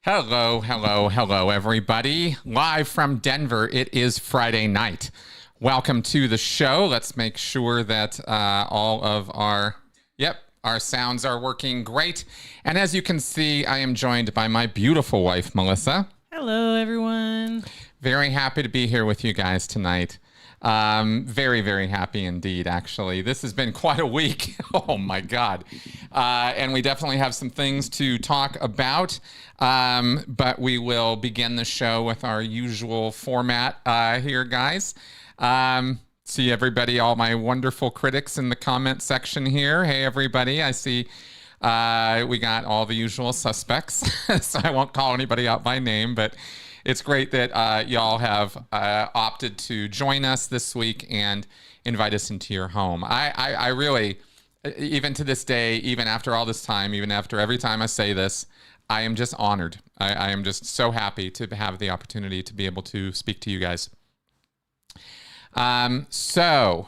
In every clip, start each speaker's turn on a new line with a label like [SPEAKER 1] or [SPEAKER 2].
[SPEAKER 1] Hello, hello, hello, everybody. Live from Denver, it is Friday night. Welcome to the show. Let's make sure that all of our sounds are working great. And as you can see, I am joined by my beautiful wife, Melissa.
[SPEAKER 2] Hello, everyone.
[SPEAKER 1] Very happy to be here with you guys tonight. Very, very happy indeed, actually. This has been quite a week. Oh, my God. And we definitely have some things to talk about. But we will begin the show with our usual format here, guys. See everybody, all my wonderful critics in the comment section here. Hey, everybody. I see we got all the usual suspects. So I won't call anybody out by name, but it's great that y'all have opted to join us this week and invite us into your home. I really, even to this day, even after all this time, even after every time I say this, I am just honored. I am just so happy to have the opportunity to be able to speak to you guys. So,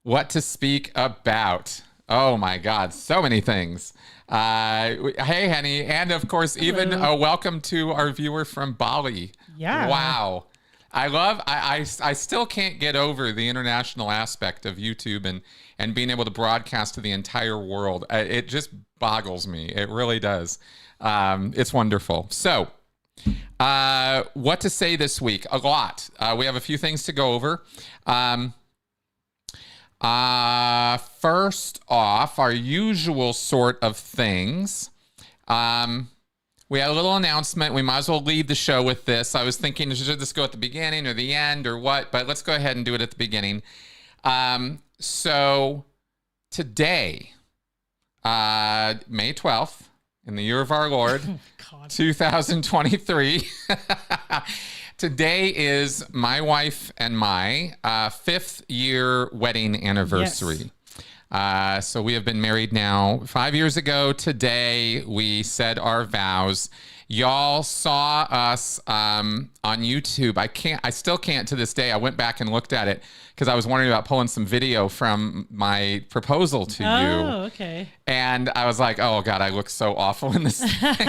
[SPEAKER 1] what to speak about? Oh my God, so many things. Hey, Henny, and of course, even a welcome to our viewer from Bali.
[SPEAKER 2] Yeah.
[SPEAKER 1] Wow. I still can't get over the international aspect of YouTube and being able to broadcast to the entire world. It just boggles me. It really does. It's wonderful. So, what to say this week? A lot. We have a few things to go over. First off, our usual sort of things. We had a little announcement. We might as well lead the show with this. I was thinking, should this go at the beginning or the end or what? But let's go ahead and do it at the beginning. So today, May 12th, in the year of our Lord, 2023, today is my wife and my 5th year wedding anniversary. Yes. So we have been married now 5 years ago today. We said our vows. Y'all saw us on YouTube. I still can't to this day. I went back and looked at it because I was wondering about pulling some video from my proposal to you.
[SPEAKER 2] Oh, okay.
[SPEAKER 1] And I was like, oh God, I look so awful in this thing.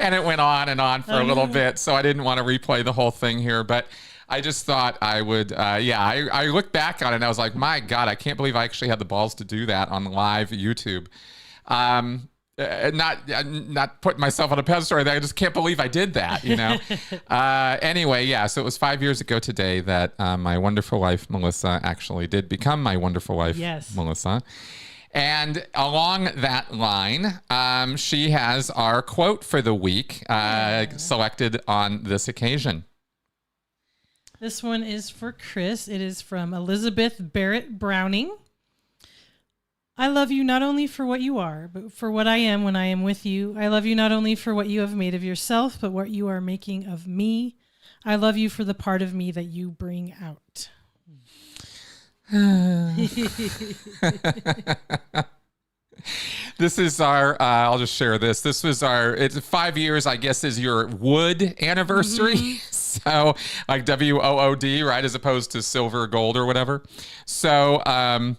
[SPEAKER 1] And it went on and on for a little bit. So I didn't want to replay the whole thing here, but I just thought I would, I looked back on it and I was like, my God, I can't believe I actually had the balls to do that on live YouTube. Not putting myself on a pedestal. I just can't believe I did that, you know? Anyway, yeah, so it was 5 years ago today that my wonderful wife, Melissa, actually did become my wonderful wife, yes. Melissa. And along that line, she has our quote for the week selected on this occasion.
[SPEAKER 2] This one is for Chris. It is from Elizabeth Barrett Browning. I love you not only for what you are, but for what I am when I am with you. I love you not only for what you have made of yourself, but what you are making of me. I love you for the part of me that you bring out.
[SPEAKER 1] This is our, I'll just share this. This was it's 5 years, I guess, is your wood anniversary. Mm-hmm. So like WOOD, right? As opposed to silver, gold or whatever. So I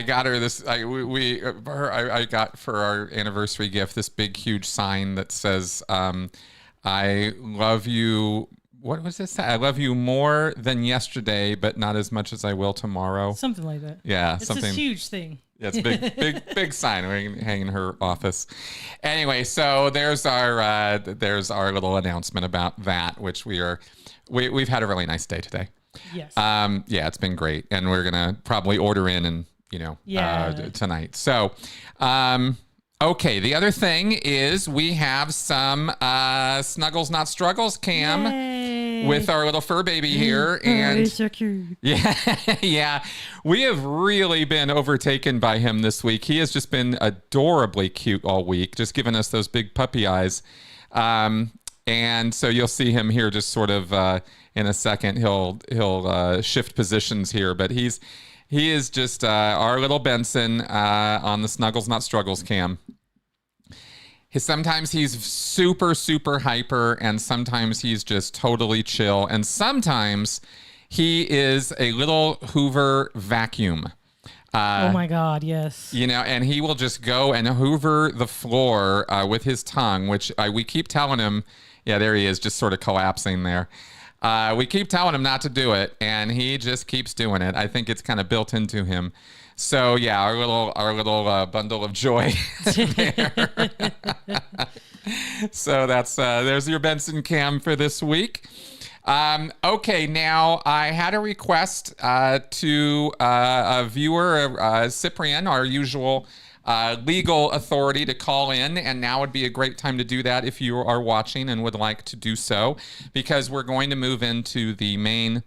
[SPEAKER 1] got her this, I got for our anniversary gift, this big, huge sign that says, I love you. What was this? I love you more than yesterday, but not as much as I will tomorrow.
[SPEAKER 2] Something like that.
[SPEAKER 1] Yeah.
[SPEAKER 2] It's a huge thing.
[SPEAKER 1] Yeah, it's a big sign. We can hang in her office. Anyway, so there's our little announcement about that, which we've had a really nice day today.
[SPEAKER 2] Yes.
[SPEAKER 1] Yeah, it's been great, and we're gonna probably order in and tonight. So, okay. The other thing is we have some Snuggles Not Struggles cam. Yay. With our little fur baby here, and
[SPEAKER 2] so cute.
[SPEAKER 1] Yeah, we have really been overtaken by him this week. He has just been adorably cute all week, just giving us those big puppy eyes. And so you'll see him here, just sort of in a second. He'll shift positions here, but he is just our little Benson on the Snuggles Not Struggles cam. Sometimes he's super, super hyper, and sometimes he's just totally chill, and sometimes he is a little Hoover vacuum.
[SPEAKER 2] Oh my God, yes.
[SPEAKER 1] You know, and he will just go and hoover the floor with his tongue, which we keep telling him. Yeah, there he is, just sort of collapsing there. We keep telling him not to do it, and he just keeps doing it. I think it's kind of built into him. So yeah, our little bundle of joy there. So that's there's your Benson cam for this week. Okay, now I had a request to a viewer, Cyprian, our usual legal authority, to call in, and now would be a great time to do that if you are watching and would like to do so, because we're going to move into the main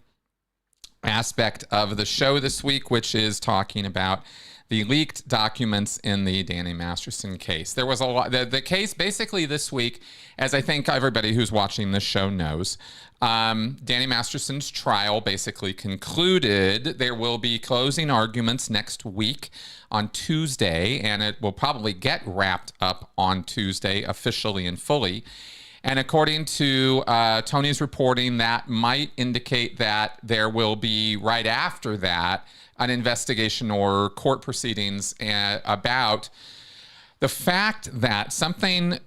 [SPEAKER 1] aspect of the show this week, which is talking about the leaked documents in the Danny Masterson case. There was a lot. The case basically this week, as I think everybody who's watching this show knows, Danny Masterson's trial basically concluded. There will be closing arguments next week on Tuesday, and it will probably get wrapped up on Tuesday officially and fully. And according to Tony's reporting, that might indicate that there will be, right after that, an investigation or court proceedings about the fact that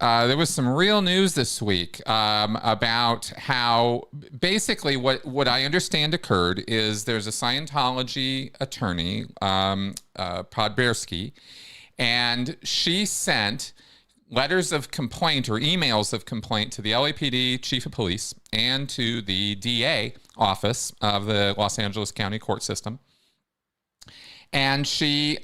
[SPEAKER 1] there was some real news this week about how basically what I understand occurred is there's a Scientology attorney, Podbersky, and she sent letters of complaint or emails of complaint to the LAPD chief of police and to the DA office of the Los Angeles County court system. And she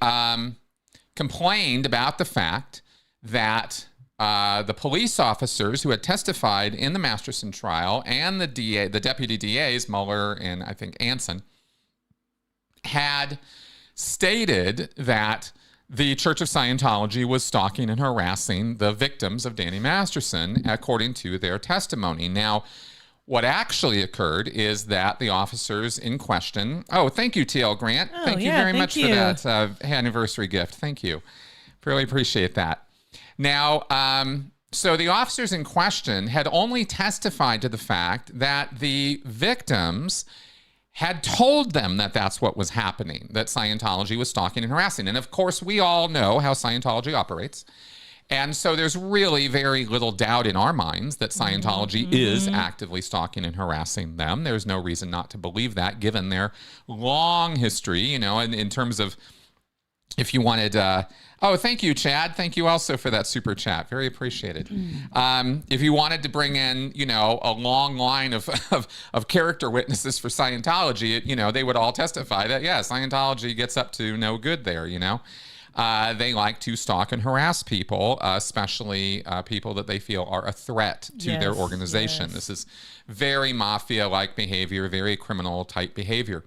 [SPEAKER 1] complained about the fact that the police officers who had testified in the Masterson trial and the deputy DAs, Mueller and I think Anson, had stated that the Church of Scientology was stalking and harassing the victims of Danny Masterson, according to their testimony. Now, what actually occurred is that the officers in question... Oh, thank you, TL Grant. Thank you very much for that anniversary gift. Thank you. Really appreciate that. Now, so the officers in question had only testified to the fact that the victims had told them that that's what was happening, that Scientology was stalking and harassing. And of course, we all know how Scientology operates. And so there's really very little doubt in our minds that Scientology is actively stalking and harassing them. There's no reason not to believe that, given their long history, you know, in terms of, if you wanted... oh, thank you, Chad. Thank you also for that super chat. Very appreciated. If you wanted to bring in, you know, a long line of character witnesses for Scientology, you know, they would all testify that, yeah, Scientology gets up to no good there, you know. They like to stalk and harass people, especially people that they feel are a threat to their organization. This is very mafia-like behavior, very criminal-type behavior.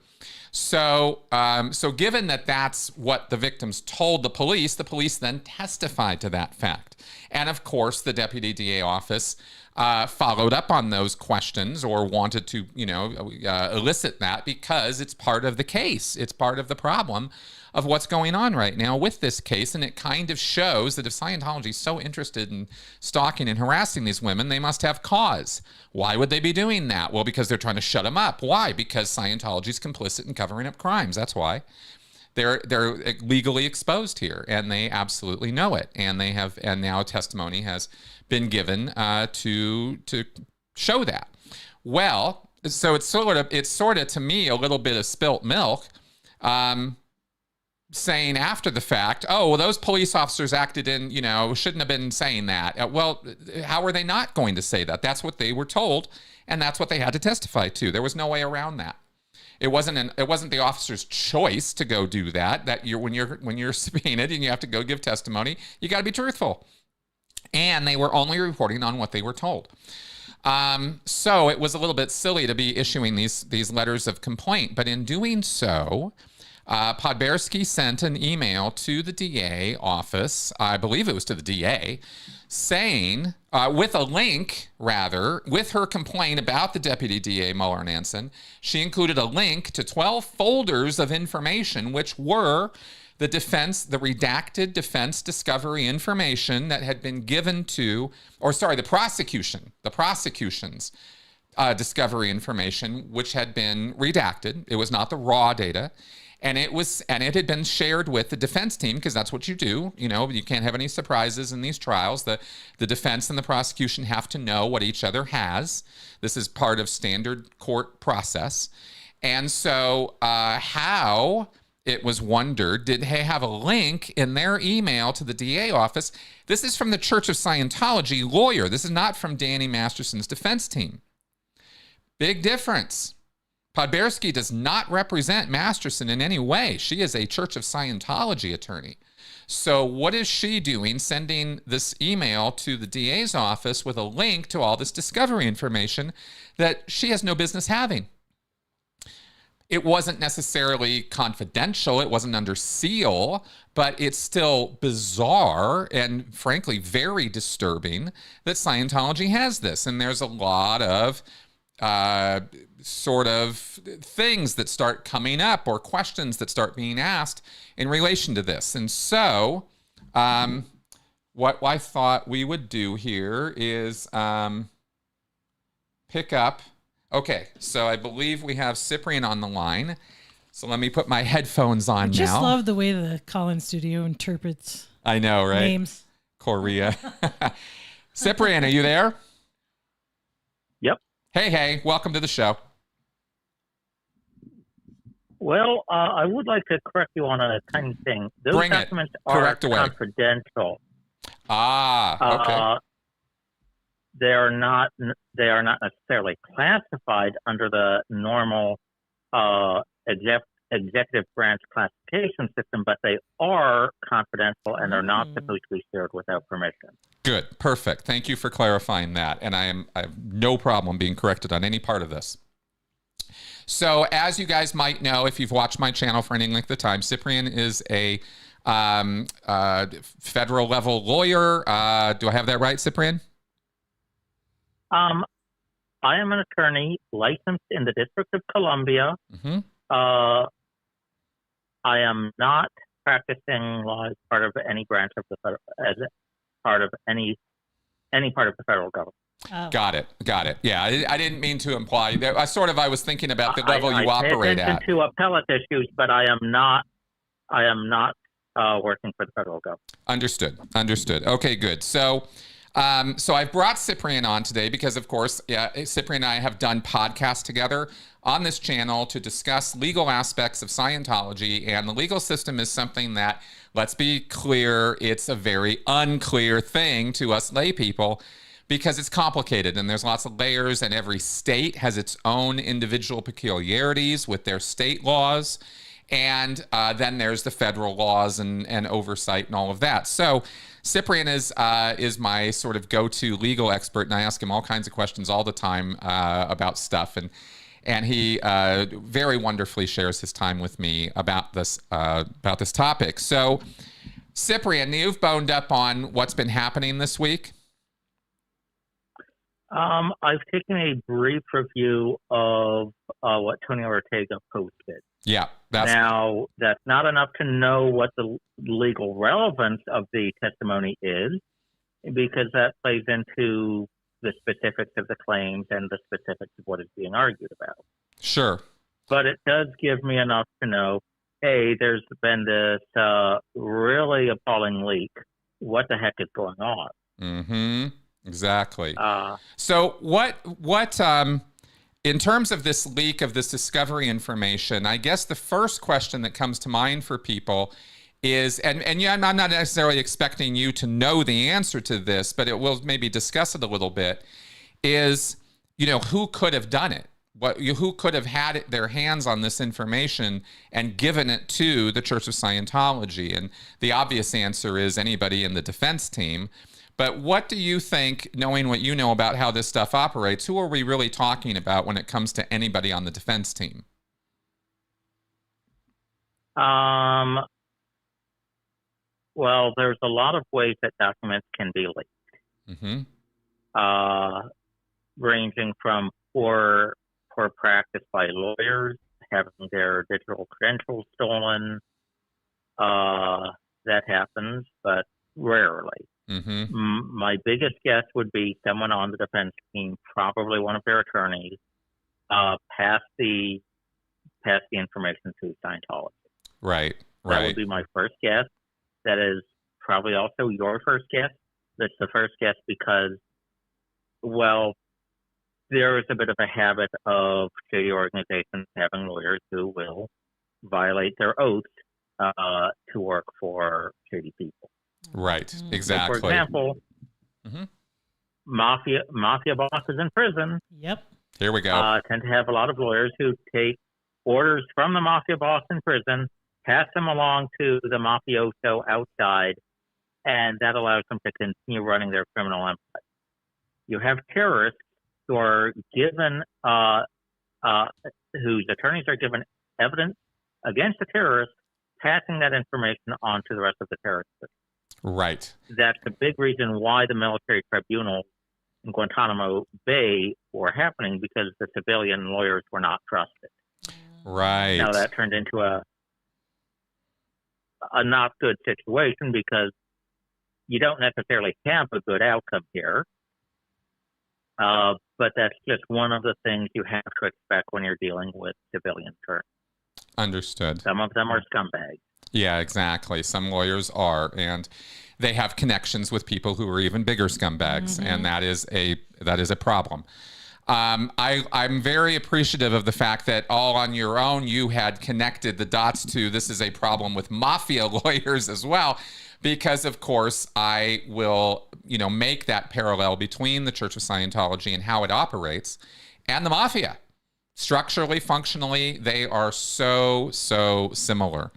[SPEAKER 1] So, so given that that's what the victims told the police then testified to that fact. And of course, the deputy DA office followed up on those questions or wanted to, you know, elicit that because it's part of the case. It's part of the problem of what's going on right now with this case. And it kind of shows that if Scientology is so interested in stalking and harassing these women, they must have cause. Why would they be doing that? Well, because they're trying to shut them up. Why? Because Scientology is complicit in covering up crimes. That's why. They're legally exposed here, and they absolutely know it. And they have, and now testimony has been given to show that. Well, so it's sort of to me a little bit of spilt milk. Saying after the fact, oh, well, those police officers acted in, you know, shouldn't have been saying that. Well, how are they not going to say that? That's what they were told, and that's what they had to testify to. There was no way around that. It wasn't the officer's choice to go do that. That when you're subpoenaed and you have to go give testimony, you got to be truthful. And they were only reporting on what they were told. So it was a little bit silly to be issuing these letters of complaint, but in doing so, Podbersky sent an email to the DA office, I believe it was to the DA, saying, with a link, rather, with her complaint about the deputy DA, Mueller and Anson, she included a link to 12 folders of information, which were the redacted defense discovery information that had been given to, the prosecution's discovery information, which had been redacted. It was not the raw data. And it had been shared with the defense team, because that's what you do. You know, you can't have any surprises in these trials. The defense and the prosecution have to know what each other has. This is part of standard court process. And so how, it was wondered, did they have a link in their email to the DA office? This is from the Church of Scientology lawyer. This is not from Danny Masterson's defense team. Big difference. Podbersky does not represent Masterson in any way. She is a Church of Scientology attorney. So what is she doing, sending this email to the DA's office with a link to all this discovery information that she has no business having? It wasn't necessarily confidential. It wasn't under seal, but it's still bizarre and frankly very disturbing that Scientology has this. And there's a lot of sort of things that start coming up, or questions that start being asked in relation to this. And so what I thought we would do here is pick up. Okay, so I believe we have Cyprian on the line. So let me put my headphones on now.
[SPEAKER 2] I just love the way the call-in studio interprets.
[SPEAKER 1] I know, right?
[SPEAKER 2] Names.
[SPEAKER 1] Korea. Cyprian, are you there?
[SPEAKER 3] Yep.
[SPEAKER 1] Hey, welcome to the show.
[SPEAKER 3] Well, I would like to correct you on a tiny thing. Those
[SPEAKER 1] Bring it.
[SPEAKER 3] documents are
[SPEAKER 1] Correct away.
[SPEAKER 3] confidential.
[SPEAKER 1] Okay.
[SPEAKER 3] They are not necessarily classified under the normal executive branch classification system, but they are confidential and are not supposed to be shared without permission.
[SPEAKER 1] Good. Perfect. Thank you for clarifying that. And I have no problem being corrected on any part of this. So as you guys might know, if you've watched my channel for any length of time, Cyprian is a federal level lawyer. Do I have that right, Cyprian?
[SPEAKER 3] I am an attorney licensed in the District of Columbia.
[SPEAKER 1] Mm-hmm.
[SPEAKER 3] I am not practicing law as part of any branch of the federal, as part of any part of the federal government.
[SPEAKER 2] Oh.
[SPEAKER 1] Got it. Yeah, I didn't mean to imply that. I was thinking about the level you operate at.
[SPEAKER 3] I pay attention to appellate issues, but I am not working for the federal government. Understood.
[SPEAKER 1] Okay, good. So I've brought Cyprian on today because, of course, Cyprian and I have done podcasts together on this channel to discuss legal aspects of Scientology, and the legal system is something that, let's be clear, it's a very unclear thing to us lay people because it's complicated and there's lots of layers, and every state has its own individual peculiarities with their state laws. And then there's the federal laws and oversight and all of that. So Cyprian is my sort of go-to legal expert, and I ask him all kinds of questions all the time about stuff. And he very wonderfully shares his time with me about this topic. So Cyprian, you've boned up on what's been happening this week.
[SPEAKER 3] I've taken a brief review of what Tony Ortega posted.
[SPEAKER 1] Yeah.
[SPEAKER 3] Now, that's not enough to know what the legal relevance of the testimony is, because that plays into the specifics of the claims and the specifics of what is being argued about.
[SPEAKER 1] Sure.
[SPEAKER 3] But it does give me enough to know, hey, there's been this really appalling leak. What the heck is going on?
[SPEAKER 1] Mm-hmm. Exactly. So what in terms of this leak of this discovery information, I guess the first question that comes to mind for people is, and yeah, I'm not necessarily expecting you to know the answer to this, but it will maybe discuss it a little bit, is, who could have done it? Who could have had their hands on this information and given it to the Church of Scientology? And the obvious answer is anybody in the defense team. But what do you think, knowing what you know about how this stuff operates, who are we really talking about when it comes to anybody on the defense team?
[SPEAKER 3] Well, there's a lot of ways that documents can be leaked.
[SPEAKER 1] Mm-hmm.
[SPEAKER 3] Ranging from poor practice by lawyers, having their digital credentials stolen. That happens, but rarely.
[SPEAKER 1] Mm-hmm.
[SPEAKER 3] My biggest guess would be someone on the defense team, probably one of their attorneys, passed the information to Scientology.
[SPEAKER 1] Right.
[SPEAKER 3] That would be my first guess. That is probably also your first guess. That's the first guess because, well, there is a bit of a habit of shady organizations having lawyers who will violate their oath to work for shady people.
[SPEAKER 1] Right. Exactly.
[SPEAKER 3] So for example, mafia bosses in prison.
[SPEAKER 2] Yep.
[SPEAKER 1] Here we go.
[SPEAKER 3] Tend to have a lot of lawyers who take orders from the mafia boss in prison, pass them along to the mafioso outside, and that allows them to continue running their criminal empire. You have terrorists who are given, whose attorneys are given evidence against the terrorists, passing that information on to the rest of the terrorists.
[SPEAKER 1] Right.
[SPEAKER 3] That's a big reason why the military tribunals in Guantanamo Bay were happening, because the civilian lawyers were not trusted.
[SPEAKER 1] Right.
[SPEAKER 3] Now that turned into a not good situation because you don't necessarily have a good outcome here. But that's just one of the things you have to expect when you're dealing with civilian terms.
[SPEAKER 1] Understood.
[SPEAKER 3] Some of them are scumbags.
[SPEAKER 1] Yeah, exactly. Some lawyers are, and they have connections with people who are even bigger scumbags, and that is a problem. I'm very appreciative of the fact that all on your own you had connected the dots to this is a problem with mafia lawyers as well, because of course I will, make that parallel between the Church of Scientology and how it operates and the mafia. Structurally, functionally, they are so similar.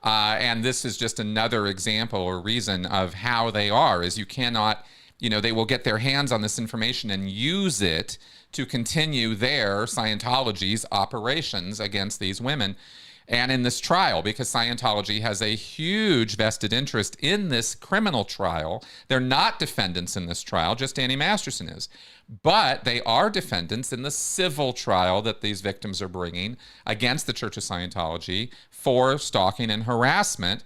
[SPEAKER 1] And this is just another example or reason of how they are, is you cannot, they will get their hands on this information and use it to continue their Scientology's operations against these women and in this trial, because Scientology has a huge vested interest in this criminal trial. They're not defendants in this trial, just Annie Masterson is. But they are defendants in the civil trial that these victims are bringing against the Church of Scientology for stalking and harassment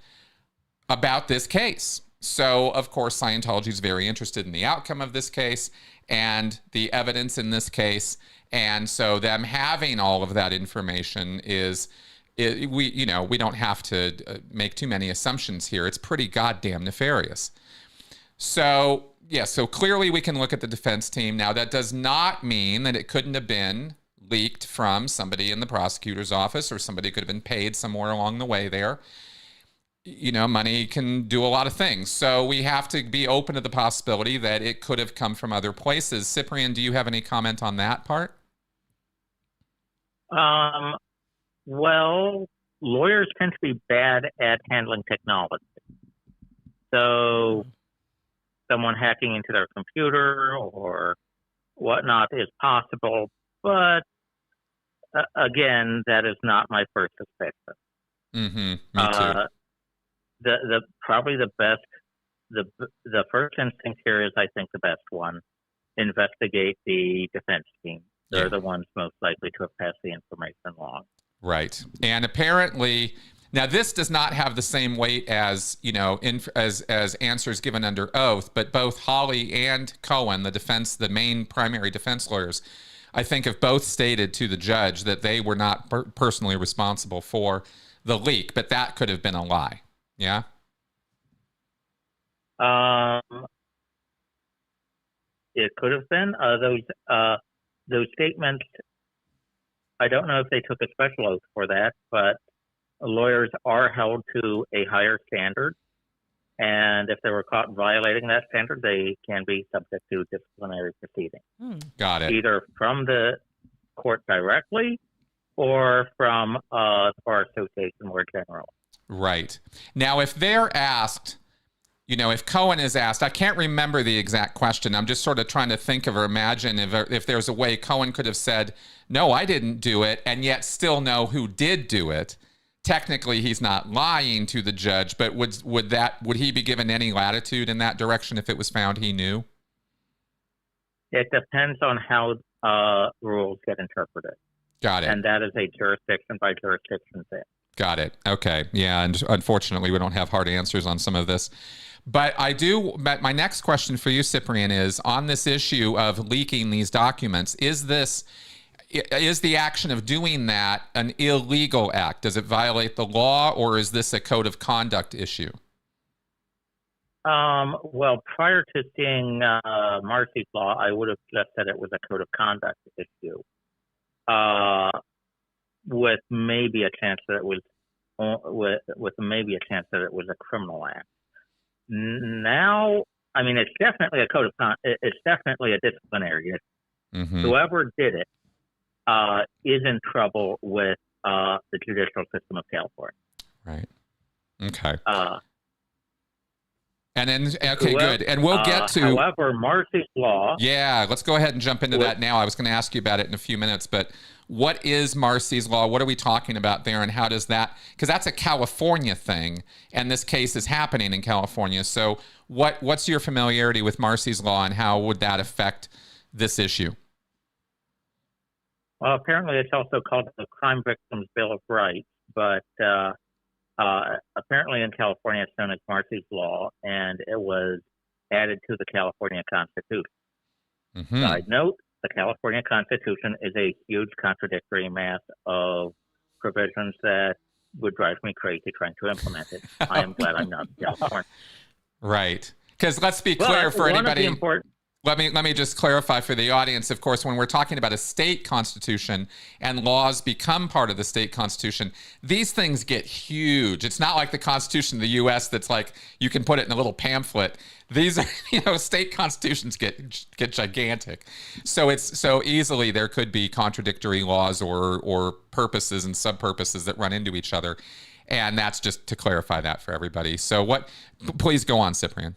[SPEAKER 1] about this case. So, of course, Scientology is very interested in the outcome of this case and the evidence in this case. And so them having all of that information we don't have to make too many assumptions here. It's pretty goddamn nefarious. So, so clearly we can look at the defense team. Now, that does not mean that it couldn't have been leaked from somebody in the prosecutor's office, or somebody could have been paid somewhere along the way there. Money can do a lot of things. So we have to be open to the possibility that it could have come from other places. Cyprian, do you have any comment on that part?
[SPEAKER 3] Well, lawyers tend to be bad at handling technology. So someone hacking into their computer or whatnot is possible, but again, that is not my first suspicion.
[SPEAKER 1] Me too.
[SPEAKER 3] Probably the best, the first instinct here is, I think, the best one. Investigate the defense team. They're the ones most likely to have passed the information along.
[SPEAKER 1] Right. And apparently, now this does not have the same weight as, as answers given under oath, but both Hawley and Cohen, the main primary defense lawyers, I think have both stated to the judge that they were not personally responsible for the leak, but that could have been a lie. Yeah.
[SPEAKER 3] It could have been those statements. I don't know if they took a special oath for that, but lawyers are held to a higher standard, and if they were caught violating that standard, they can be subject to disciplinary proceedings.
[SPEAKER 1] Got it.
[SPEAKER 3] Either from the court directly or from the Bar Association more generally.
[SPEAKER 1] Right. Now, if they're asked, if Cohen is asked, I can't remember the exact question. I'm just sort of trying to think of or imagine if there's a way Cohen could have said, no, I didn't do it, and yet still know who did do it. Technically, he's not lying to the judge, but would he be given any latitude in that direction if it was found he knew?
[SPEAKER 3] It depends on how rules get interpreted.
[SPEAKER 1] Got it.
[SPEAKER 3] And that is a jurisdiction by jurisdiction thing.
[SPEAKER 1] Got it. Okay. Yeah. And unfortunately, we don't have hard answers on some of this. But my next question for you, Cyprian, is on this issue of leaking these documents. Is the action of doing that an illegal act? Does it violate the law, or is this a code of conduct issue?
[SPEAKER 3] Well, prior to seeing Marcy's law, I would have just said it was a code of conduct issue, with maybe a chance that it was with maybe a chance that it was a criminal act. Now, I mean, it's definitely a code of conduct. It's definitely a disciplinary issue.
[SPEAKER 1] Mm-hmm.
[SPEAKER 3] Whoever did it is in trouble with the judicial system of California.
[SPEAKER 1] Right. Okay. And then, okay, good. And we'll get to...
[SPEAKER 3] However, Marcy's law...
[SPEAKER 1] Yeah, let's go ahead and jump into that now. I was going to ask you about it in a few minutes, but what is Marcy's law? What are we talking about there, and how does that... Because that's a California thing, and this case is happening in California. So what's your familiarity with Marcy's law, and how would that affect this issue?
[SPEAKER 3] Well, apparently it's also called the Crime Victims Bill of Rights, but... apparently in California it's known as Marcy's Law, and it was added to the California Constitution.
[SPEAKER 1] Mm-hmm.
[SPEAKER 3] Side note, the California Constitution is a huge contradictory mass of provisions that would drive me crazy trying to implement it. I am glad I'm not in California.
[SPEAKER 1] Right. Because let's be clear for anybody... Let me just clarify for the audience. Of course, when we're talking about a state constitution and laws become part of the state constitution, these things get huge. It's not like the Constitution of the U.S. that's like you can put it in a little pamphlet. These are, state constitutions get gigantic. So it's so easily there could be contradictory laws or purposes and sub-purposes that run into each other. And that's just to clarify that for everybody. So please go on, Cyprian.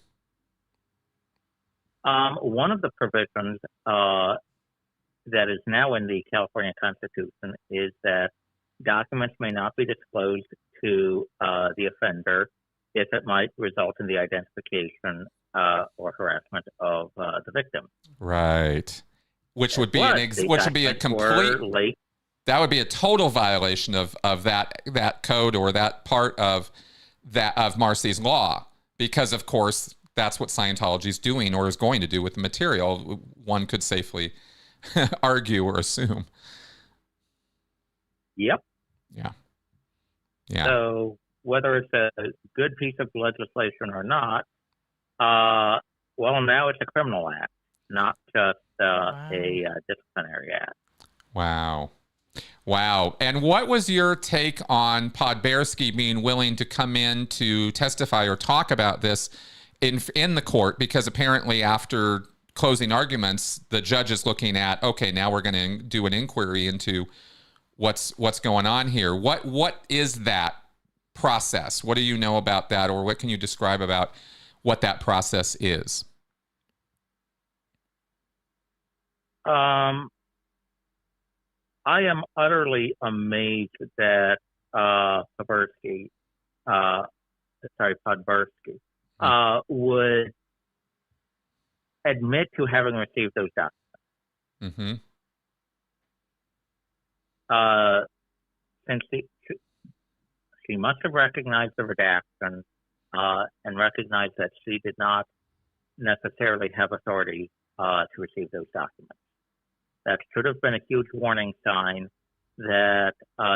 [SPEAKER 3] One of the provisions that is now in the California Constitution is that documents may not be disclosed to the offender if it might result in the identification or harassment of the victim.
[SPEAKER 1] Right. Which would be a complete... That would be a total violation of that code or that part of Marcy's law, because of course that's what Scientology is doing or is going to do with the material. One could safely argue or assume.
[SPEAKER 3] Yep.
[SPEAKER 1] Yeah. Yeah.
[SPEAKER 3] So whether it's a good piece of legislation or not, well, now it's a criminal act, not just a disciplinary act.
[SPEAKER 1] Wow. Wow. And what was your take on Podbersky being willing to come in to testify or talk about this in the court? Because apparently after closing arguments, the judge is looking at, okay, now we're going to do an inquiry into what's going on here. What is that process? What do you know about that, or what can you describe about what that process is?
[SPEAKER 3] I am utterly amazed that Podbersky would admit to having received those documents.
[SPEAKER 1] Mm-hmm.
[SPEAKER 3] Since she must have recognized the redaction and recognized that she did not necessarily have authority to receive those documents. That should have been a huge warning sign that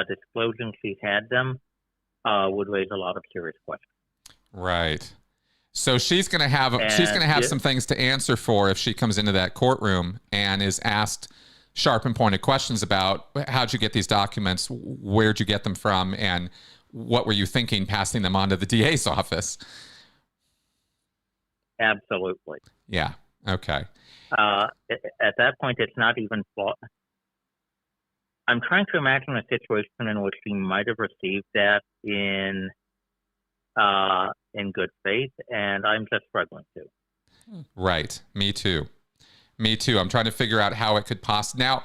[SPEAKER 3] disclosing she had them would raise a lot of serious questions.
[SPEAKER 1] Right. So she's going to have some things to answer for if she comes into that courtroom and is asked sharp and pointed questions about how'd you get these documents, where'd you get them from, and what were you thinking passing them on to the DA's office?
[SPEAKER 3] Absolutely.
[SPEAKER 1] Yeah. Okay.
[SPEAKER 3] At that point, it's not even flawed. I'm trying to imagine a situation in which she might have received that in good faith, and I'm just struggling to.
[SPEAKER 1] Right. Me too. I'm trying to figure out how it could possibly. Now,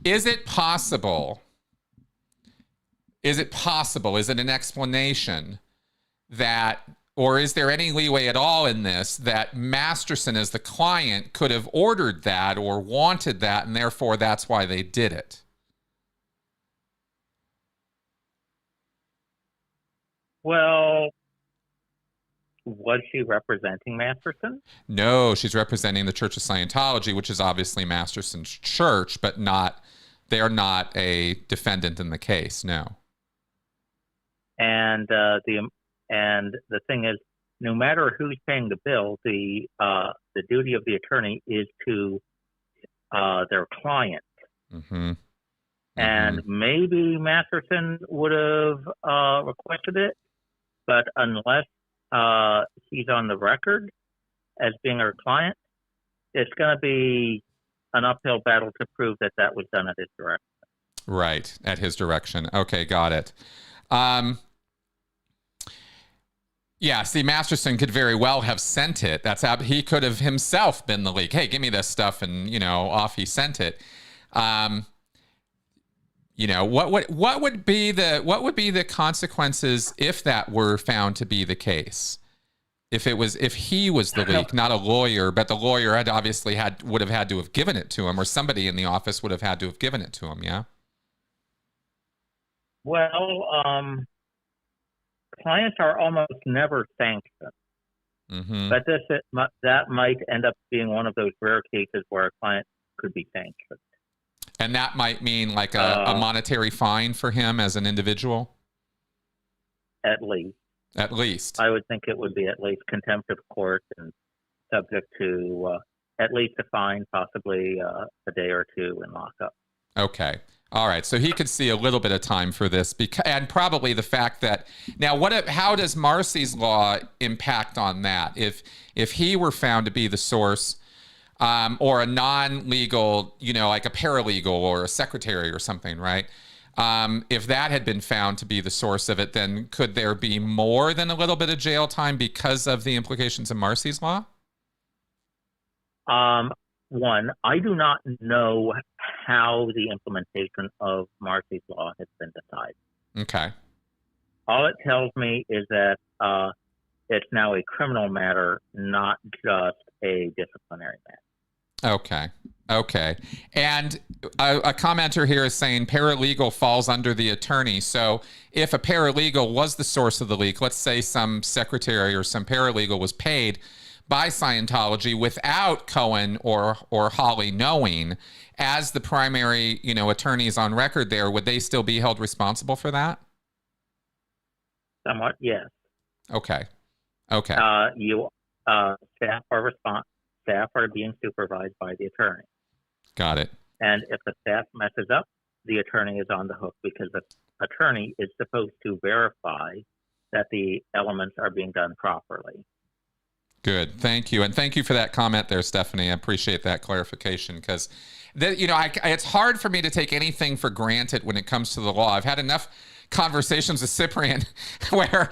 [SPEAKER 1] is it possible? Is it an explanation that, or is there any leeway at all in this that Masterson as the client could have ordered that or wanted that, and therefore that's why they did it?
[SPEAKER 3] Well, Was she representing Masterson?
[SPEAKER 1] No, she's representing the Church of Scientology, which is obviously Masterson's church, but they are not a defendant in the case. No.
[SPEAKER 3] And the thing is, no matter who's paying the bill, the duty of the attorney is to their client.
[SPEAKER 1] Mm-hmm.
[SPEAKER 3] And maybe Masterson would have requested it, but unless he's on the record as being her client, it's going to be an uphill battle to prove that was done at his direction.
[SPEAKER 1] Right, at his direction. Okay, got it. Yeah, see, Masterson could very well have sent it. He could have himself been the leak. Hey, give me this stuff, and off he sent it. What would be the consequences if that were found to be the case? If he was the leak, not a lawyer, but the lawyer would have had to have given it to him, or somebody in the office would have had to have given it to him. Yeah.
[SPEAKER 3] Well, clients are almost never sanctioned, but that might end up being one of those rare cases where a client could be sanctioned.
[SPEAKER 1] And that might mean like a monetary fine for him as an individual?
[SPEAKER 3] At least.
[SPEAKER 1] At least.
[SPEAKER 3] I would think it would be at least contempt of court and subject to at least a fine, possibly a day or two in lockup. Okay.
[SPEAKER 1] All right. So he could see a little bit of time for this, and probably the fact that now how does Marcy's law impact on that? If he were found to be the source, or a non-legal, like a paralegal or a secretary or something, right? If that had been found to be the source of it, then could there be more than a little bit of jail time because of the implications of Marcy's law?
[SPEAKER 3] One, I do not know how the implementation of Marcy's law has been decided.
[SPEAKER 1] Okay.
[SPEAKER 3] All it tells me is that it's now a criminal matter, not just a disciplinary matter.
[SPEAKER 1] Okay. And a commenter here is saying paralegal falls under the attorney. So if a paralegal was the source of the leak, let's say some secretary or some paralegal was paid by Scientology without Cohen or Hawley knowing, as the primary, attorneys on record there, would they still be held responsible for that?
[SPEAKER 3] Somewhat, yes.
[SPEAKER 1] Okay.
[SPEAKER 3] Staff are being supervised by the attorney.
[SPEAKER 1] Got it.
[SPEAKER 3] And if the staff messes up, the attorney is on the hook, because the attorney is supposed to verify that the elements are being done properly.
[SPEAKER 1] Good. Thank you. And thank you for that comment there, Stephanie. I appreciate that clarification, because it's hard for me to take anything for granted when it comes to the law. I've had enough conversations with Cyprian where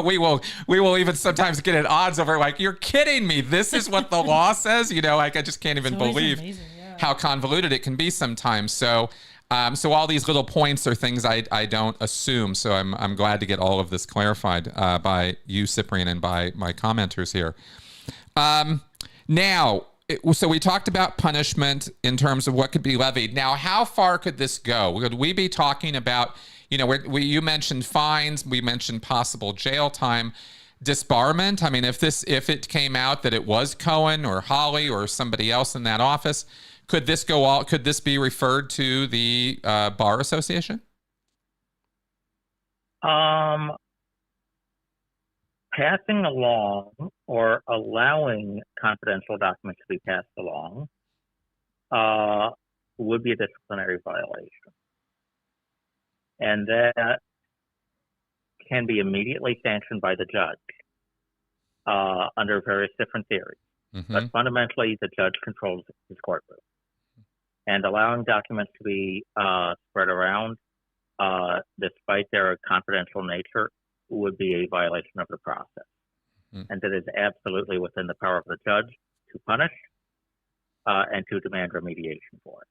[SPEAKER 1] we will even sometimes get at odds over, like, you're kidding me, this is what the law says, I just can't even believe how convoluted it can be sometimes. So all these little points are things I don't assume. So I'm glad to get all of this clarified by you, Cyprian, and by my commenters here. So we talked about punishment in terms of what could be levied. Now, how far could this go? Would we be talking about, you mentioned fines, we mentioned possible jail time, disbarment? I mean, if it came out that it was Cohen or Hawley or somebody else in that office, could this be referred to the Bar Association?
[SPEAKER 3] Passing along or allowing confidential documents to be passed along would be a disciplinary violation. And that can be immediately sanctioned by the judge under various different theories. Mm-hmm. But fundamentally, the judge controls his courtroom. And allowing documents to be spread around, despite their confidential nature, would be a violation of the process. Mm-hmm. And it is absolutely within the power of the judge to punish and to demand remediation for it.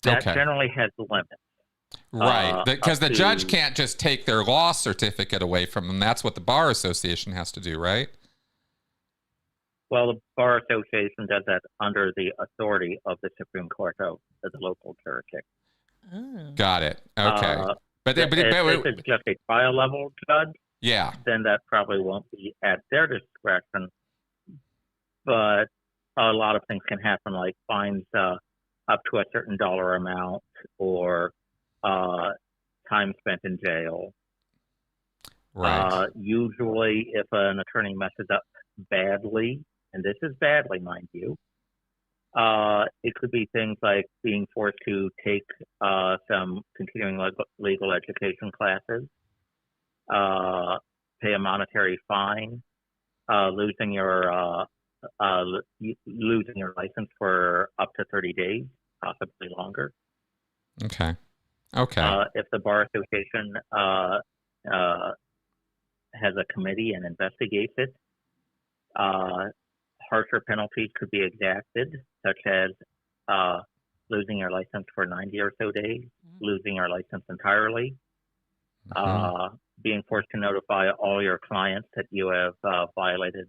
[SPEAKER 3] That generally has limits.
[SPEAKER 1] Right, because the judge can't just take their law certificate away from them. That's what the Bar Association has to do, right?
[SPEAKER 3] Well, the Bar Association does that under the authority of the Supreme Court of the local jurisdiction.
[SPEAKER 2] Oh.
[SPEAKER 1] Got it. Okay.
[SPEAKER 3] This is just a trial level judge.
[SPEAKER 1] Yeah.
[SPEAKER 3] then that probably won't be at their discretion. But a lot of things can happen, like fines up to a certain dollar amount, or time spent in jail.
[SPEAKER 1] Right.
[SPEAKER 3] Usually, if an attorney messes up badly, and this is badly, mind you, it could be things like being forced to take some continuing legal education classes, pay a monetary fine, losing your license for up to 30 days, possibly longer.
[SPEAKER 1] Okay.
[SPEAKER 3] If the bar association has a committee and investigates it, harsher penalties could be exacted, such as losing your license for 90 or so days, losing your license entirely, being forced to notify all your clients that you have violated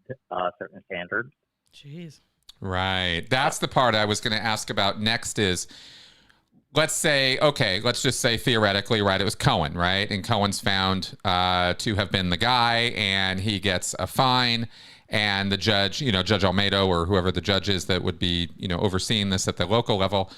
[SPEAKER 3] certain standards.
[SPEAKER 2] Jeez.
[SPEAKER 1] Right. That's the part I was going to ask about next is, let's just say theoretically, right, it was Cohen, right? And Cohen's found to have been the guy, and he gets a fine, and the judge, Judge Almeida or whoever the judge is that would be, overseeing this at the local level,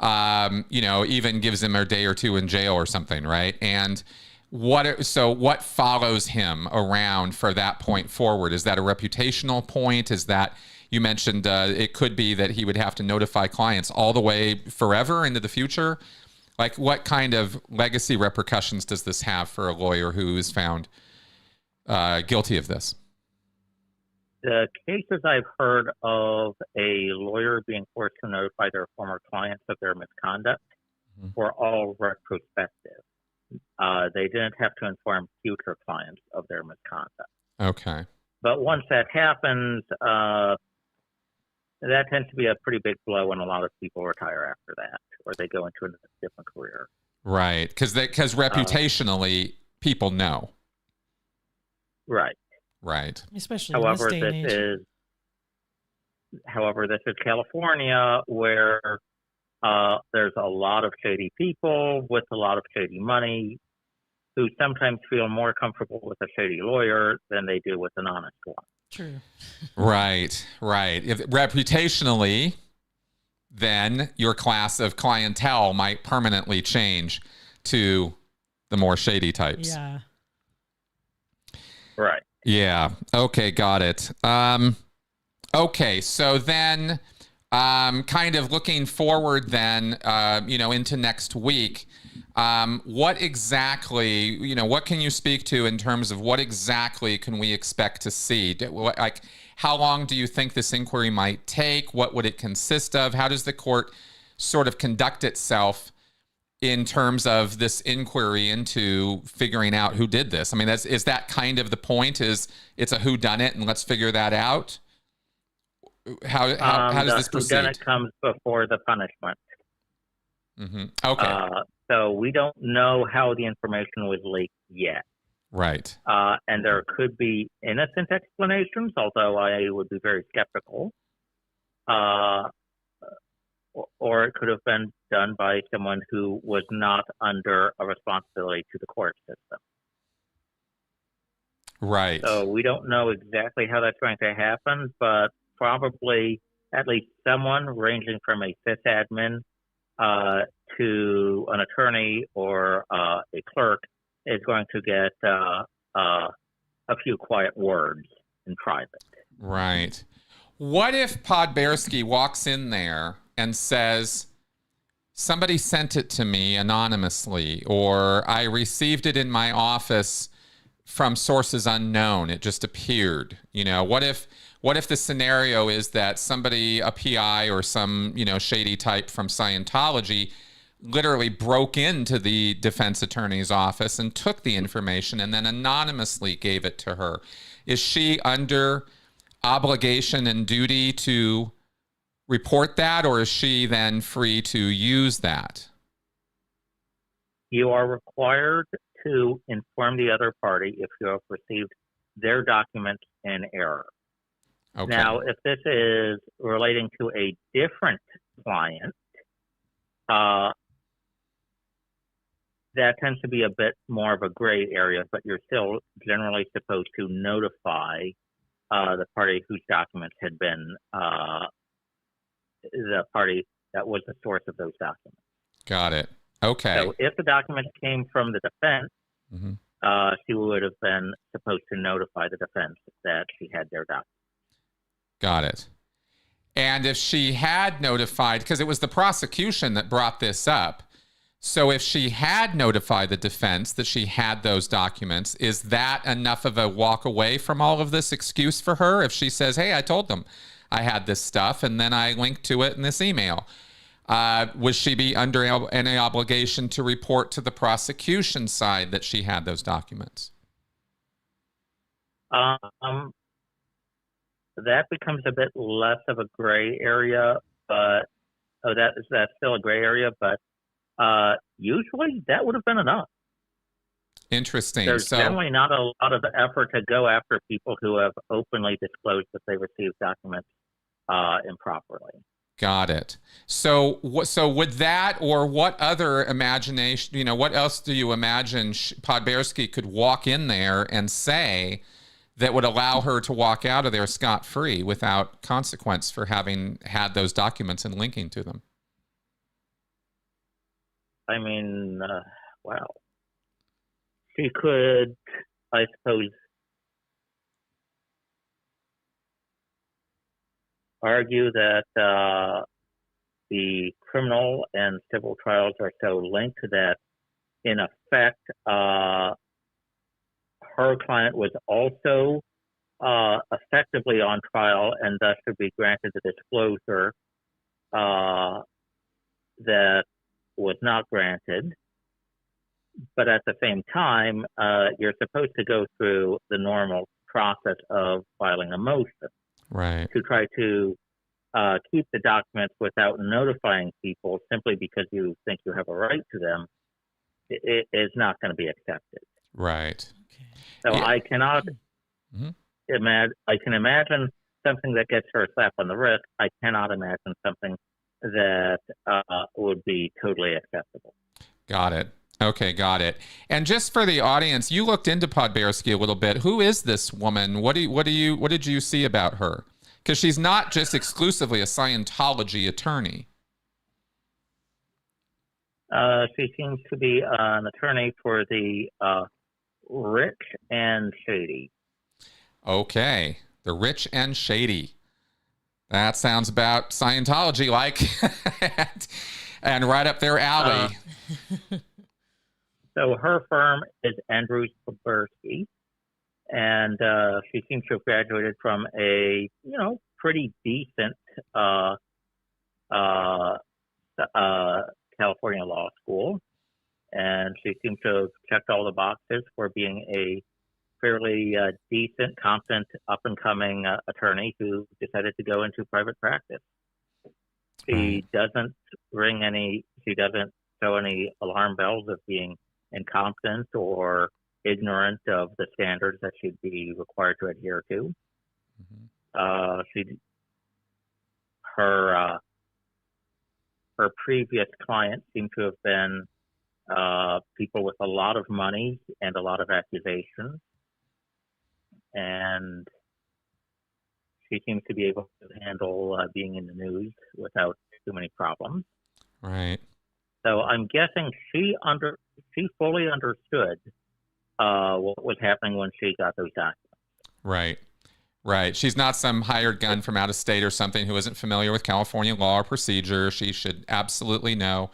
[SPEAKER 1] even gives him a day or two in jail or something, right? And what follows him around for that point forward? Is that a reputational point? Is that, you mentioned it could be that he would have to notify clients all the way forever into the future? Like, what kind of legacy repercussions does this have for a lawyer who is found guilty of this?
[SPEAKER 3] The cases I've heard of a lawyer being forced to notify their former clients of their misconduct were all retrospective. They didn't have to inform future clients of their misconduct.
[SPEAKER 1] Okay.
[SPEAKER 3] But once that happens, that tends to be a pretty big blow, and a lot of people retire after that, or they go into a different career.
[SPEAKER 1] Right, because reputationally, people know.
[SPEAKER 3] Right.
[SPEAKER 1] Right.
[SPEAKER 2] Especially
[SPEAKER 3] However,
[SPEAKER 2] in this day and age.
[SPEAKER 3] This is California, where there's a lot of shady people with a lot of shady money who sometimes feel more comfortable with a shady lawyer than they do with an honest one.
[SPEAKER 2] True.
[SPEAKER 1] Right. If reputationally, then your class of clientele might permanently change to the more shady types.
[SPEAKER 2] Yeah.
[SPEAKER 3] Right.
[SPEAKER 1] Yeah. Okay. Got it. Okay. So then, kind of looking forward then, into next week, what exactly, what can you speak to in terms of what exactly can we expect to see? Like, how long do you think this inquiry might take? What would it consist of? How does the court sort of conduct itself in terms of this inquiry into figuring out who did this? I mean, is that kind of the point? Is it's a whodunit and let's figure that out? How does this proceed?
[SPEAKER 3] The whodunit comes before the punishment.
[SPEAKER 1] Mm-hmm. Okay.
[SPEAKER 3] So we don't know how the information was leaked yet.
[SPEAKER 1] Right.
[SPEAKER 3] And there could be innocent explanations, although I would be very skeptical. Or it could have been done by someone who was not under a responsibility to the court system.
[SPEAKER 1] Right.
[SPEAKER 3] So we don't know exactly how that's going to happen, but probably at least someone ranging from a sysadmin to an attorney or a clerk is going to get a few quiet words in private.
[SPEAKER 1] Right. What if Podbersky walks in there and says, somebody sent it to me anonymously, or I received it in my office from sources unknown, it just appeared? What if the scenario is that somebody, a PI or some, shady type from Scientology, literally broke into the defense attorney's office and took the information and then anonymously gave it to her? Is she under obligation and duty to report that, or is she then free to use that?
[SPEAKER 3] You are required to inform the other party if you have received their documents in error.
[SPEAKER 1] Okay.
[SPEAKER 3] Now, if this is relating to a different client, that tends to be a bit more of a gray area, but you're still generally supposed to notify the party whose documents had been the party that was the source of those documents.
[SPEAKER 1] Got it. Okay.
[SPEAKER 3] So if the documents came from the defense, she would have been supposed to notify the defense that she had their documents.
[SPEAKER 1] Got it. And if she had notified, because it was the prosecution that brought this up, so if she had notified the defense that she had those documents, is that enough of a walk away from all of this excuse for her? If she says, hey, I told them I had this stuff and then I linked to it in this email, would she be under any obligation to report to the prosecution side that she had those documents?
[SPEAKER 3] That becomes a bit less of a gray area, but that's still a gray area, but usually that would have been enough.
[SPEAKER 1] Interesting.
[SPEAKER 3] There's generally not a lot of effort to go after people who have openly disclosed that they received documents improperly.
[SPEAKER 1] Got it. So would that, or what other imagination, what else do you imagine Podbersky could walk in there and say that would allow her to walk out of there scot-free without consequence for having had those documents and linking to them?
[SPEAKER 3] I mean, wow. She could, I suppose, argue that the criminal and civil trials are so linked that, in effect, her client was also effectively on trial and thus should be granted the disclosure that was not granted. But at the same time, you're supposed to go through the normal process of filing a motion.
[SPEAKER 1] Right.
[SPEAKER 3] To try to keep the documents without notifying people simply because you think you have a right to them, it is not going to be accepted.
[SPEAKER 1] Right.
[SPEAKER 3] So yeah. I cannot imagine. I can imagine something that gets her a slap on the wrist. I cannot imagine something that would be totally acceptable.
[SPEAKER 1] Got it. Okay, got it. And just for the audience, you looked into Podbersky a little bit. Who is this woman? What did you see about her? Because she's not just exclusively a Scientology attorney.
[SPEAKER 3] She seems to be an attorney for the rich and shady.
[SPEAKER 1] Okay, the rich and shady. That sounds about Scientology-like, and right up their alley.
[SPEAKER 3] So her firm is Andrews Podbersky, and she seems to have graduated from a pretty decent California law school, and she seems to have checked all the boxes for being a fairly decent, competent, up-and-coming attorney who decided to go into private practice. She doesn't show any alarm bells of being incompetent or ignorant of the standards that she'd be required to adhere to. Her previous clients seem to have been people with a lot of money and a lot of accusations, and she seems to be able to handle being in the news without too many problems.
[SPEAKER 1] Right.
[SPEAKER 3] So I'm guessing she fully understood what was happening when she got those documents. Right.
[SPEAKER 1] Right. She's not some hired gun from out of state or something who isn't familiar with California law or procedure. She should absolutely know.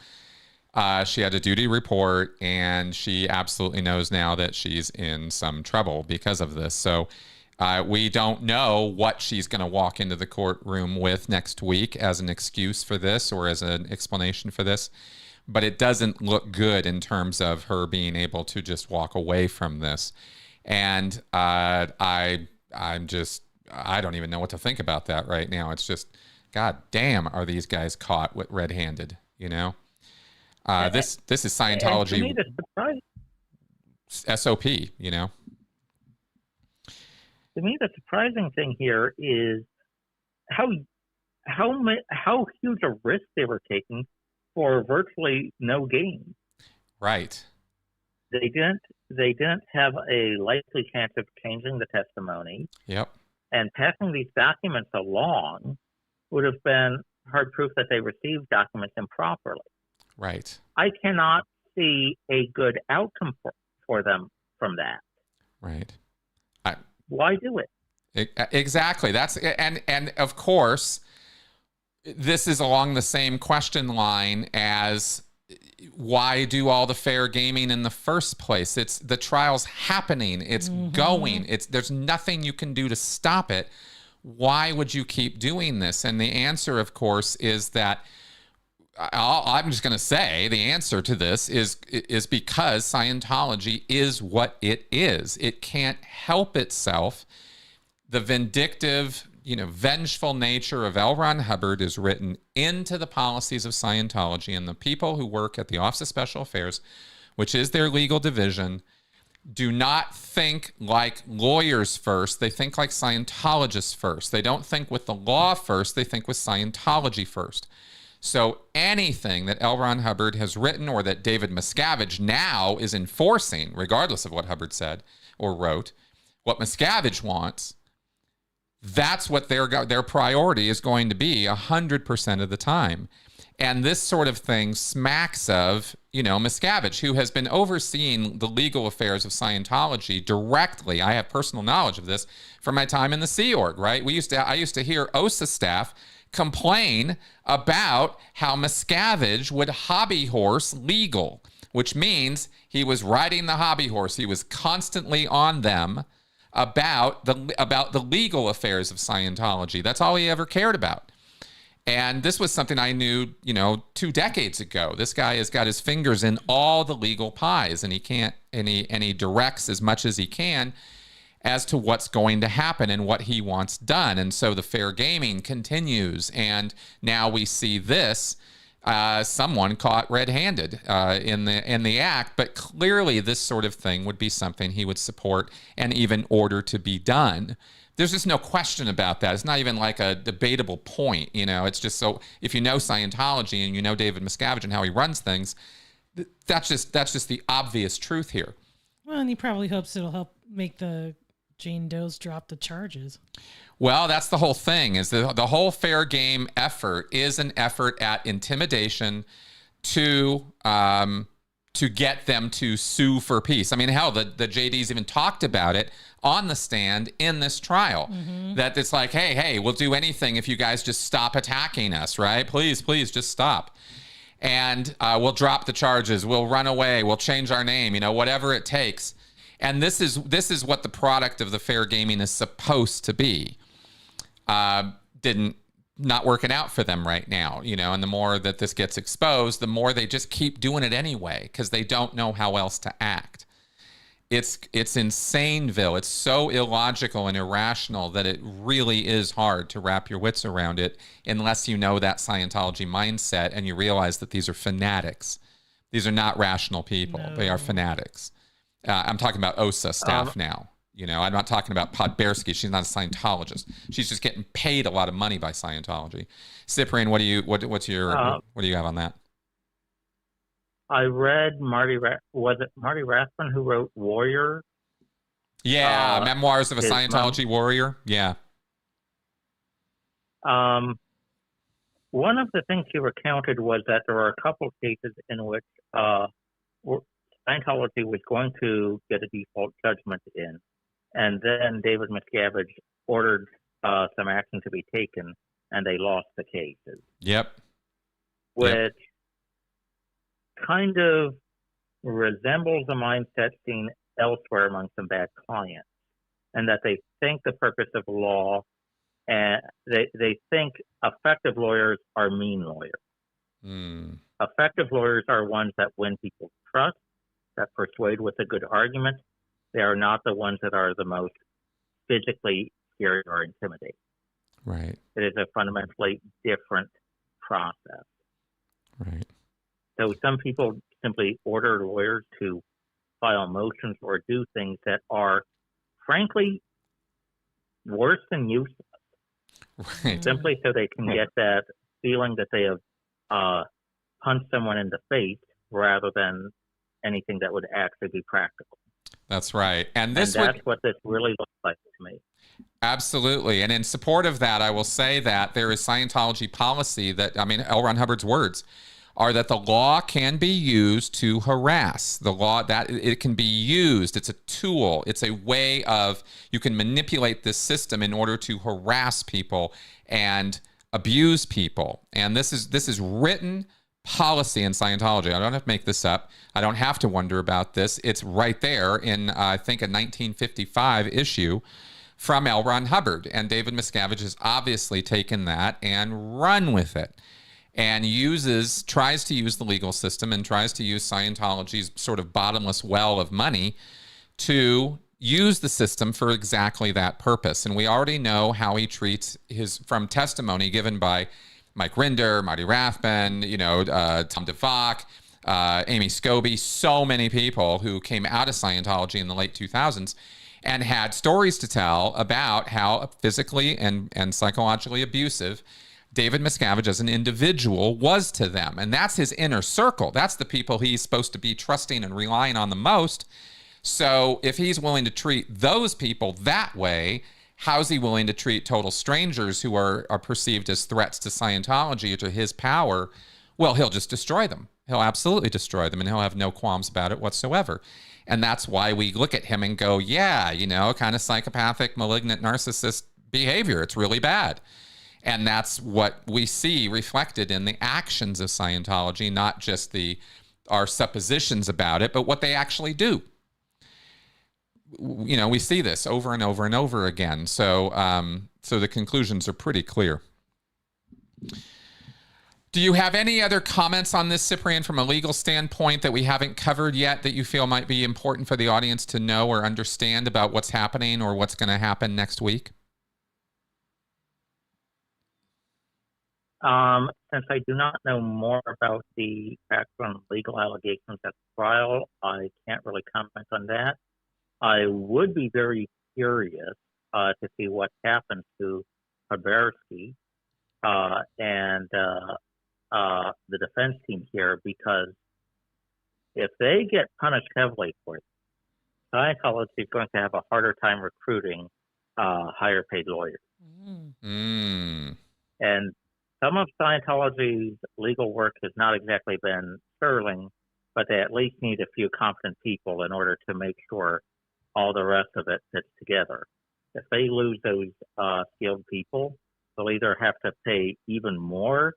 [SPEAKER 1] She had a duty report, and she absolutely knows now that she's in some trouble because of this. So we don't know what she's going to walk into the courtroom with next week as an excuse for this or as an explanation for this. But it doesn't look good in terms of her being able to just walk away from this. And I don't even know what to think about that right now. It's just, God damn, are these guys caught with red-handed, This is Scientology.
[SPEAKER 3] To me, the
[SPEAKER 1] SOP, To
[SPEAKER 3] me, the surprising thing here is how huge a risk they were taking for virtually no gain.
[SPEAKER 1] Right.
[SPEAKER 3] They didn't have a likely chance of changing the testimony,
[SPEAKER 1] Yep.
[SPEAKER 3] and passing these documents along would have been hard proof that they received documents improperly.
[SPEAKER 1] Right.
[SPEAKER 3] I cannot see a good outcome for them from that.
[SPEAKER 1] Right.
[SPEAKER 3] Why do it?
[SPEAKER 1] Exactly. And of course, this is along the same question line as why do all the fair gaming in the first place? It's the trial's happening. It's going. There's nothing you can do to stop it. Why would you keep doing this? And the answer, of course, is that I'm just going to say the answer to this is because Scientology is what it is. It can't help itself. The vindictive, vengeful nature of L. Ron Hubbard is written into the policies of Scientology, and the people who work at the Office of Special Affairs, which is their legal division, do not think like lawyers first. They think like Scientologists first. They don't think with the law first. They think with Scientology first. So anything that L. Ron Hubbard has written or that David Miscavige now is enforcing, regardless of what Hubbard said or wrote, what Miscavige wants, that's what their priority is going to be 100% of the time. And this sort of thing smacks of, Miscavige, who has been overseeing the legal affairs of Scientology directly. I have personal knowledge of this from my time in the Sea Org, right? I used to hear OSA staff complain about how Miscavige would hobby horse legal, which means he was riding the hobby horse. He was constantly on them about the legal affairs of Scientology. That's all he ever cared about. And this was something I knew, 2 decades ago. This guy has got his fingers in all the legal pies, and he directs as much as he can as to what's going to happen and what he wants done. And so the fair gaming continues, and now we see this. Someone caught red-handed in the act, but clearly this sort of thing would be something he would support and even order to be done. There's just no question about that. It's not even like a debatable point, It's just so if you know Scientology and you know David Miscavige and how he runs things, that's just the obvious truth here.
[SPEAKER 2] Well, and he probably hopes it'll help make the Jane Does drop the charges.
[SPEAKER 1] Well, that's the whole thing, is the whole fair game effort is an effort at intimidation to get them to sue for peace. I mean, hell, the JDs even talked about it on the stand in this trial, that it's like, hey, we'll do anything if you guys just stop attacking us, right? Please, just stop. And we'll drop the charges. We'll run away. We'll change our name, whatever it takes. And this is what the product of the fair gaming is supposed to be. Not working out for them right now, and the more that this gets exposed, the more they just keep doing it anyway, because they don't know how else to act. It's insaneville. It's so illogical and irrational that it really is hard to wrap your wits around it unless you know that Scientology mindset and you realize that these are fanatics. These are not rational people. No. They are fanatics. I'm talking about OSA staff now. I'm not talking about Podbersky. She's not a Scientologist. She's just getting paid a lot of money by Scientology. Cyprian, what do you have on that?
[SPEAKER 3] I read was it Marty Rathbun who wrote Warrior?
[SPEAKER 1] Yeah, Memoirs of a Scientology Warrior. Yeah.
[SPEAKER 3] One of the things he recounted was that there were a couple of cases in which Scientology was going to get a default judgment in, and then David Miscavige ordered some action to be taken, and they lost the cases.
[SPEAKER 1] Yep.
[SPEAKER 3] Which kind of resembles the mindset seen elsewhere among some bad clients, and that they think the purpose of law, and they think effective lawyers are mean lawyers. Effective lawyers are ones that win people's trust, that persuade with a good argument. They are not the ones that are the most physically scary or intimidating.
[SPEAKER 1] Right.
[SPEAKER 3] It is a fundamentally different process.
[SPEAKER 1] Right.
[SPEAKER 3] So some people simply order lawyers to file motions or do things that are, frankly, worse than useless.
[SPEAKER 1] Right.
[SPEAKER 3] Simply so they can get that feeling that they have punched someone in the face rather than anything that would actually be practical.
[SPEAKER 1] That's right. And
[SPEAKER 3] that's what this really looks like to me.
[SPEAKER 1] Absolutely. And in support of that, I will say that there is Scientology policy that, I mean, L. Ron Hubbard's words are that the law can be used to harass. The law, that it can be used. It's a tool. It's a way of, you can manipulate this system in order to harass people and abuse people. And this is written policy in Scientology. I don't have to make this up. I don't have to wonder about this. It's right there in, I think, a 1955 issue from L. Ron Hubbard. And David Miscavige has obviously taken that and run with it, and tries to use the legal system and tries to use Scientology's sort of bottomless well of money to use the system for exactly that purpose. And we already know how he treats from testimony given by Mike Rinder, Marty Rathbun, Tom DeVock, Amy Scobie, so many people who came out of Scientology in the late 2000s and had stories to tell about how physically and psychologically abusive David Miscavige as an individual was to them. And that's his inner circle. That's the people he's supposed to be trusting and relying on the most. So if he's willing to treat those people that way, how's he willing to treat total strangers who are perceived as threats to Scientology or to his power? Well, he'll just destroy them. He'll absolutely destroy them, and he'll have no qualms about it whatsoever. And that's why we look at him and go, yeah, kind of psychopathic, malignant, narcissist behavior. It's really bad. And that's what we see reflected in the actions of Scientology, not just our suppositions about it, but what they actually do. We see this over and over and over again. So, so the conclusions are pretty clear. Do you have any other comments on this, Cyprian, from a legal standpoint that we haven't covered yet that you feel might be important for the audience to know or understand about what's happening or what's going to happen next week?
[SPEAKER 3] Since I do not know more about the background legal allegations at the trial, I can't really comment on that. I would be very curious to see what happens to Habersky and the defense team here, because if they get punished heavily for it, Scientology is going to have a harder time recruiting higher paid lawyers. And some of Scientology's legal work has not exactly been sterling, but they at least need a few competent people in order to make sure all the rest of it fits together. If they lose those skilled people, they'll either have to pay even more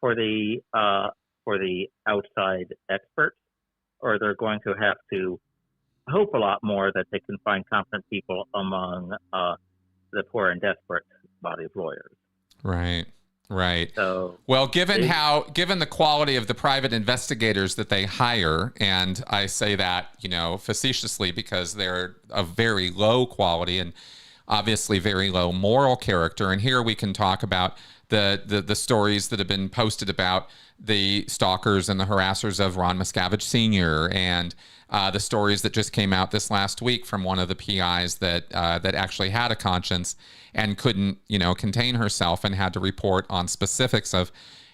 [SPEAKER 3] for the outside experts, or they're going to have to hope a lot more that they can find competent people among the poor and desperate body of lawyers.
[SPEAKER 1] Right. Right.
[SPEAKER 3] So,
[SPEAKER 1] well, given the quality of the private investigators that they hire, and I say that, facetiously because they're of very low quality and obviously very low moral character. And here we can talk about the stories that have been posted about the stalkers and the harassers of Ron Miscavige Sr. and the stories that just came out this last week from one of the PIs that actually had a conscience and couldn't, contain herself and had to report on specifics of,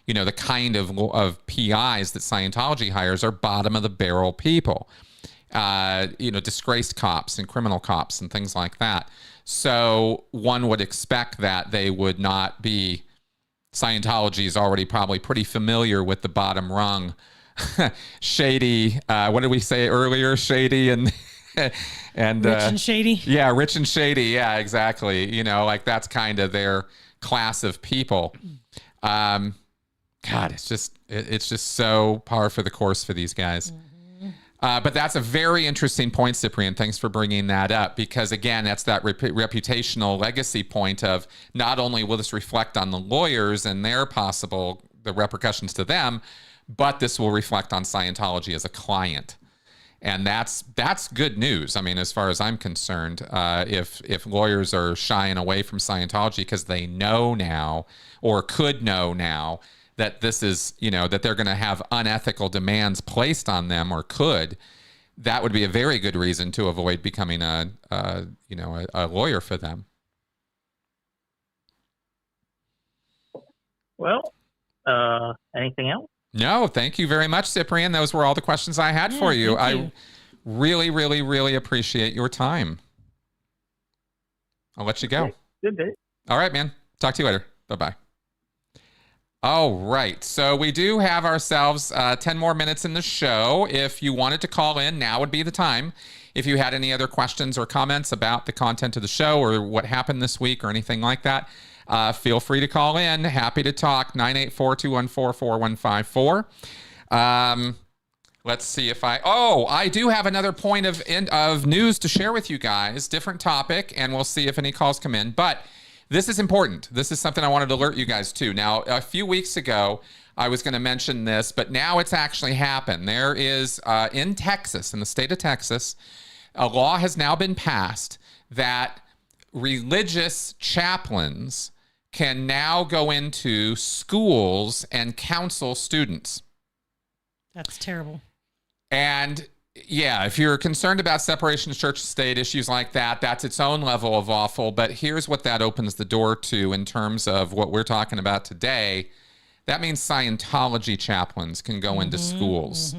[SPEAKER 1] the kind of PIs that Scientology hires are bottom of the barrel people, disgraced cops and criminal cops and things like that. So one would expect that they would not be. Scientology is already probably pretty familiar with the bottom rung, shady. What did we say earlier? Shady and
[SPEAKER 2] rich and shady.
[SPEAKER 1] Yeah, rich and shady. Yeah, exactly. That's kind of their class of people. God, it's just so par for the course for these guys. But that's a very interesting point, Cyprian. Thanks for bringing that up, because again, that's that reputational legacy point of not only will this reflect on the lawyers and the repercussions to them, but this will reflect on Scientology as a client. And that's good news. I mean, as far as I'm concerned, if lawyers are shying away from Scientology because they know now or could know now that this is, that they're going to have unethical demands placed on them or could, that would be a very good reason to avoid becoming a lawyer for them.
[SPEAKER 3] Well, anything else?
[SPEAKER 1] No, thank you very much, Cyprian. Those were all the questions I had for you. I really, really, really appreciate your time. I'll let you go.
[SPEAKER 3] Good day.
[SPEAKER 1] All right, man. Talk to you later. Bye-bye. All right. So we do have ourselves 10 more minutes in the show. If you wanted to call in, now would be the time. If you had any other questions or comments about the content of the show or what happened this week or anything like that, feel free to call in. Happy to talk. 984-214-4154. Let's see if I do have another point of news to share with you guys. Different topic, and we'll see if any calls come in. But this is important. This is something I wanted to alert you guys to. Now, a few weeks ago, I was going to mention this, but now it's actually happened. There is, in Texas, in the state of Texas, a law has now been passed that religious chaplains can now go into schools and counsel students.
[SPEAKER 2] That's terrible.
[SPEAKER 1] And yeah, if you're concerned about separation of church and state, issues like that, that's its own level of awful. But here's what that opens the door to in terms of what we're talking about today. That means Scientology chaplains can go into schools.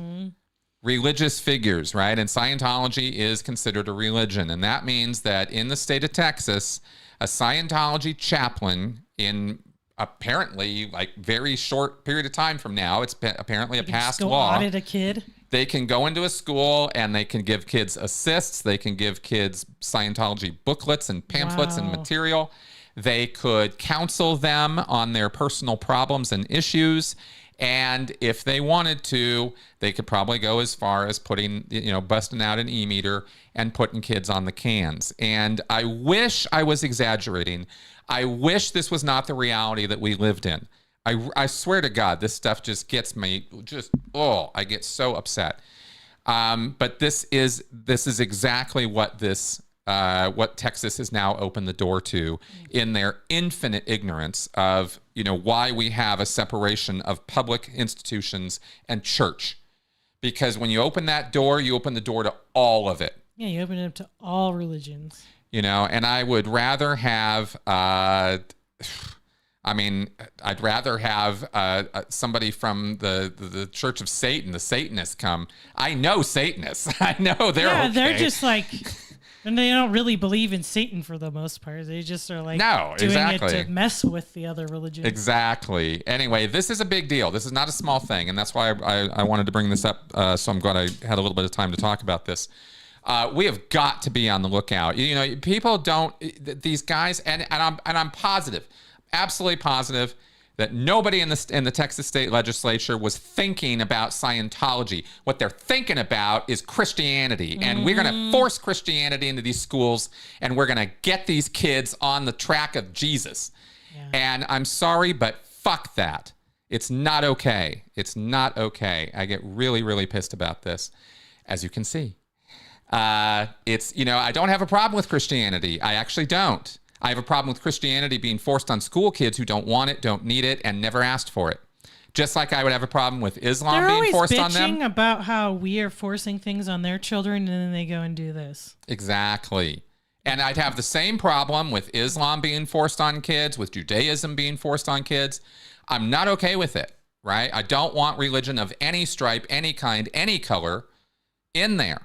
[SPEAKER 1] Religious figures, right? And Scientology is considered a religion. And that means that in the state of Texas, a Scientology chaplain in apparently like very short period of time from now, it's apparently a passed law.
[SPEAKER 2] Audit a kid.
[SPEAKER 1] They can go into a school and they can give kids assists. They can give kids Scientology booklets and pamphlets and material. They could counsel them on their personal problems and issues. And if they wanted to, they could probably go as far as putting, busting out an e-meter and putting kids on the cans. And I wish I was exaggerating. I wish this was not the reality that we lived in. I swear to God, this stuff just gets me I get so upset. But this is exactly what what Texas has now opened the door to in their infinite ignorance of, why we have a separation of public institutions and church. Because when you open that door, you open the door to all of it.
[SPEAKER 2] Yeah, you open it up to all religions.
[SPEAKER 1] And I would rather have, I'd rather have somebody from the Church of Satan, the Satanists, come. I know Satanists. I know they're okay.
[SPEAKER 2] They're just like, and they don't really believe in Satan for the most part. They just are like doing it to mess with the other religions.
[SPEAKER 1] Exactly. Anyway, this is a big deal. This is not a small thing, and that's why I wanted to bring this up. So I'm glad I had a little bit of time to talk about this. We have got to be on the lookout. People don't. These guys, and I'm positive. Absolutely positive that nobody in the Texas state legislature was thinking about Scientology. What they're thinking about is Christianity. And we're going to force Christianity into these schools, and we're going to get these kids on the track of Jesus. Yeah. And I'm sorry, but fuck that. It's not okay. It's not okay. I get really, really pissed about this, as you can see. I don't have a problem with Christianity. I actually don't. I have a problem with Christianity being forced on school kids who don't want it, don't need it, and never asked for it. Just like I would have a problem with Islam being forced on them.
[SPEAKER 2] They're always bitching about how we are forcing things on their children, and then they go and do this.
[SPEAKER 1] Exactly. And I'd have the same problem with Islam being forced on kids, with Judaism being forced on kids. I'm not okay with it, right? I don't want religion of any stripe, any kind, any color in there.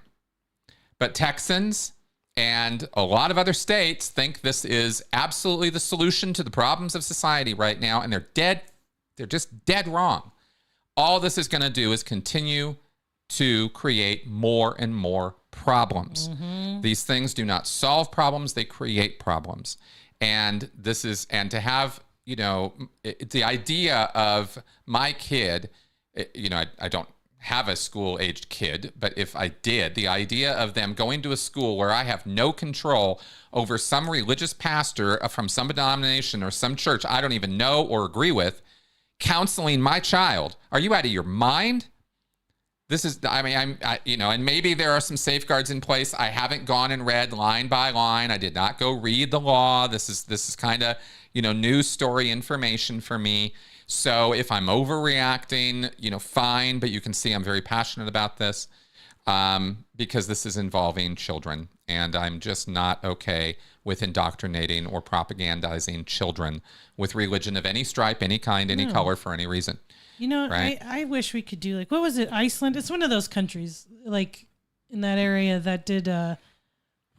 [SPEAKER 1] But Texans and a lot of other states think this is absolutely the solution to the problems of society right now, and they're just dead wrong. All this is going to do is continue to create more and more problems. These things do not solve problems, they create problems. And to have, the idea of my kid, I don't have a school-aged kid, but if I did, the idea of them going to a school where I have no control over some religious pastor from some denomination or some church I don't even know or agree with, counseling my child. Are you out of your mind? This is, and maybe there are some safeguards in place. I haven't gone and read line by line. I did not go read the law. This is kind of, news story information for me. So if I'm overreacting, fine, but you can see I'm very passionate about this because this is involving children, and I'm just not okay with indoctrinating or propagandizing children with religion of any stripe, any kind, any color, for any reason.
[SPEAKER 2] You know,
[SPEAKER 1] right?
[SPEAKER 2] I wish we could do like, what was it? Iceland? It's one of those countries like in that area that did, where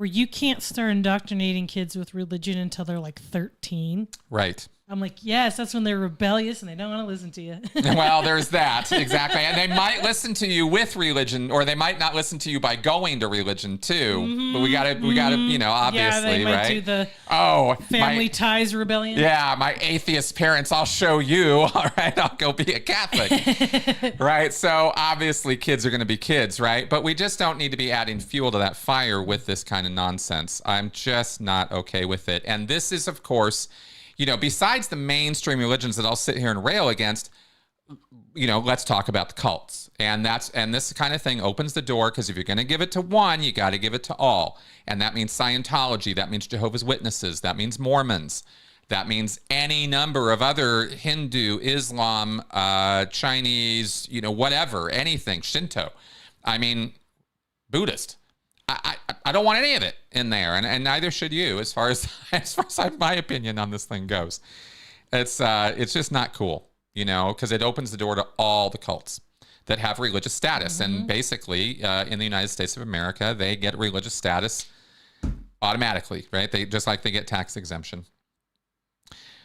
[SPEAKER 2] you can't start indoctrinating kids with religion until they're like 13.
[SPEAKER 1] Right.
[SPEAKER 2] I'm like, yes, that's when they're rebellious and they don't want to listen to you.
[SPEAKER 1] Well, there's that. Exactly. And they might listen to you with religion, or they might not listen to you by going to religion too. Mm-hmm, but we gotta, you know, obviously,
[SPEAKER 2] they might
[SPEAKER 1] right?
[SPEAKER 2] do the
[SPEAKER 1] family
[SPEAKER 2] ties rebellion.
[SPEAKER 1] Yeah, my atheist parents, I'll show you. All right, I'll go be a Catholic. Right? So obviously kids are going to be kids, right? But we just don't need to be adding fuel to that fire with this kind of nonsense. I'm just not okay with it. And this is, of course, you know, besides the mainstream religions that I'll sit here and rail against, you know, let's talk about the cults. And this kind of thing opens the door, because if you're going to give it to one, you got to give it to all. And that means Scientology, that means Jehovah's Witnesses, that means Mormons, that means any number of other Hindu, Islam, Chinese, you know, whatever, anything, Shinto. I mean, Buddhist. I don't want any of it in there, and neither should you, as far as my opinion on this thing goes. It's just not cool, you know, because it opens the door to all the cults that have religious status. Mm-hmm. And basically, in the United States of America, they get religious status automatically, right? They just like they get tax exemption.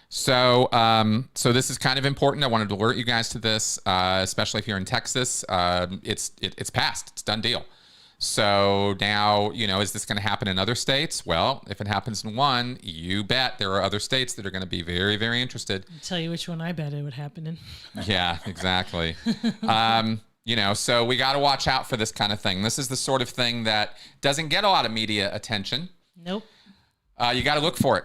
[SPEAKER 1] So this is kind of important. I wanted to alert you guys to this, especially if you're in Texas. It's passed. It's a done deal. So now, you know, is this going to happen in other states? Well, if it happens in one, you bet there are other states that are going to be very, very interested.
[SPEAKER 2] I'll tell you which one I bet it would happen in.
[SPEAKER 1] Yeah, exactly. You know, so we got to watch out for this kind of thing. This is the sort of thing that doesn't get a lot of media attention.
[SPEAKER 2] Nope.
[SPEAKER 1] You got to look for it.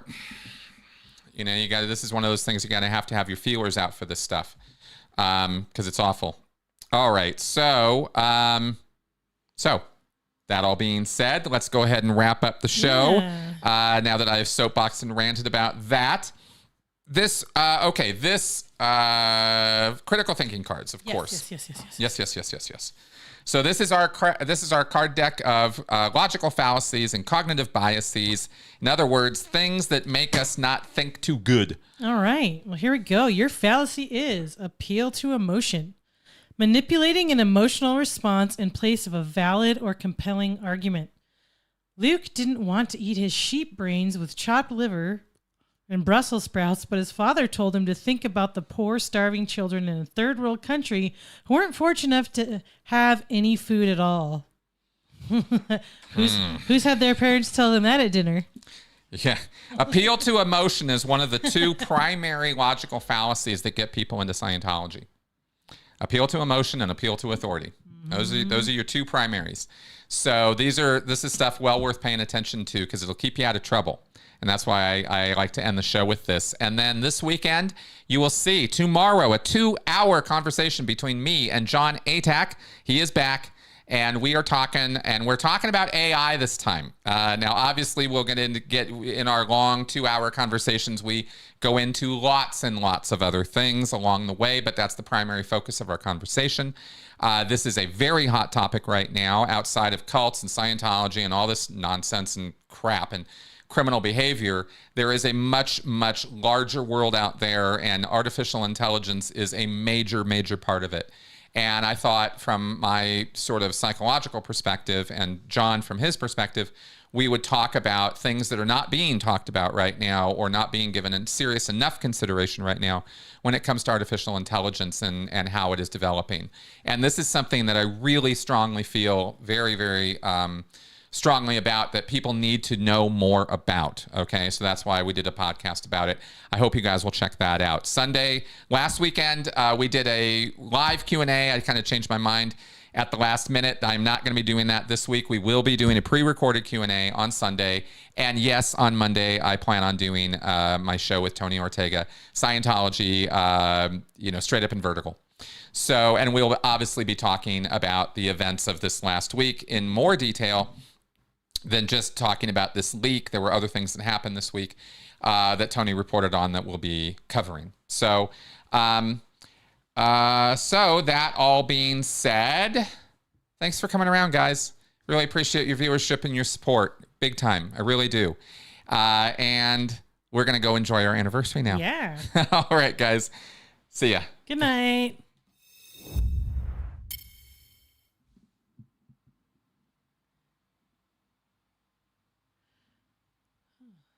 [SPEAKER 1] You know, this is one of those things you got to have your feelers out for this stuff, because it's awful. All right. So that all being said, let's go ahead and wrap up the show. Yeah. Now that I've soapboxed and ranted about that, this critical thinking cards, of course. Yes. So this is our card deck of logical fallacies and cognitive biases. In other words, things that make us not think too good.
[SPEAKER 2] All right. Well, here we go. Your fallacy is appeal to emotion. Manipulating an emotional response in place of a valid or compelling argument. Luke didn't want to eat his sheep brains with chopped liver and Brussels sprouts, but his father told him to think about the poor, starving children in a third world country who weren't fortunate enough to have any food at all. Who's had their parents tell them that at dinner?
[SPEAKER 1] Yeah. Appeal to emotion is one of the two primary logical fallacies that get people into Scientology. Appeal to emotion and appeal to authority. Those are your two primaries. So this is stuff well worth paying attention to, because it'll keep you out of trouble. And that's why I like to end the show with this. And then this weekend, you will see tomorrow a 2-hour conversation between me and John Atack. He is back. And we're talking about AI this time. Now, obviously, we'll get in our long 2-hour conversations. We go into lots and lots of other things along the way, but that's the primary focus of our conversation. This is a very hot topic right now, outside of cults and Scientology and all this nonsense and crap and criminal behavior. There is a much, much larger world out there, and artificial intelligence is a major, major part of it. And I thought, from my sort of psychological perspective, and John from his perspective, we would talk about things that are not being talked about right now, or not being given serious enough consideration right now when it comes to artificial intelligence and how it is developing. And this is something that I really strongly feel very, very strongly about, that people need to know more about. Okay, so that's why we did a podcast about it. I hope you guys will check that out. Last weekend, we did a live Q&A. I kind of changed my mind at the last minute. I'm not going to be doing that this week. We will be doing a pre-recorded Q&A on Sunday. And yes, on Monday, I plan on doing my show with Tony Ortega, Scientology, straight up and vertical. So, and we'll obviously be talking about the events of this last week in more detail than just talking about this leak. There were other things that happened this week that Tony reported on that we'll be covering. So, so that all being said, thanks for coming around, guys. Really appreciate your viewership and your support. Big time. I really do. And we're going to go enjoy our anniversary now.
[SPEAKER 2] Yeah.
[SPEAKER 1] All right, guys. See ya.
[SPEAKER 2] Good night.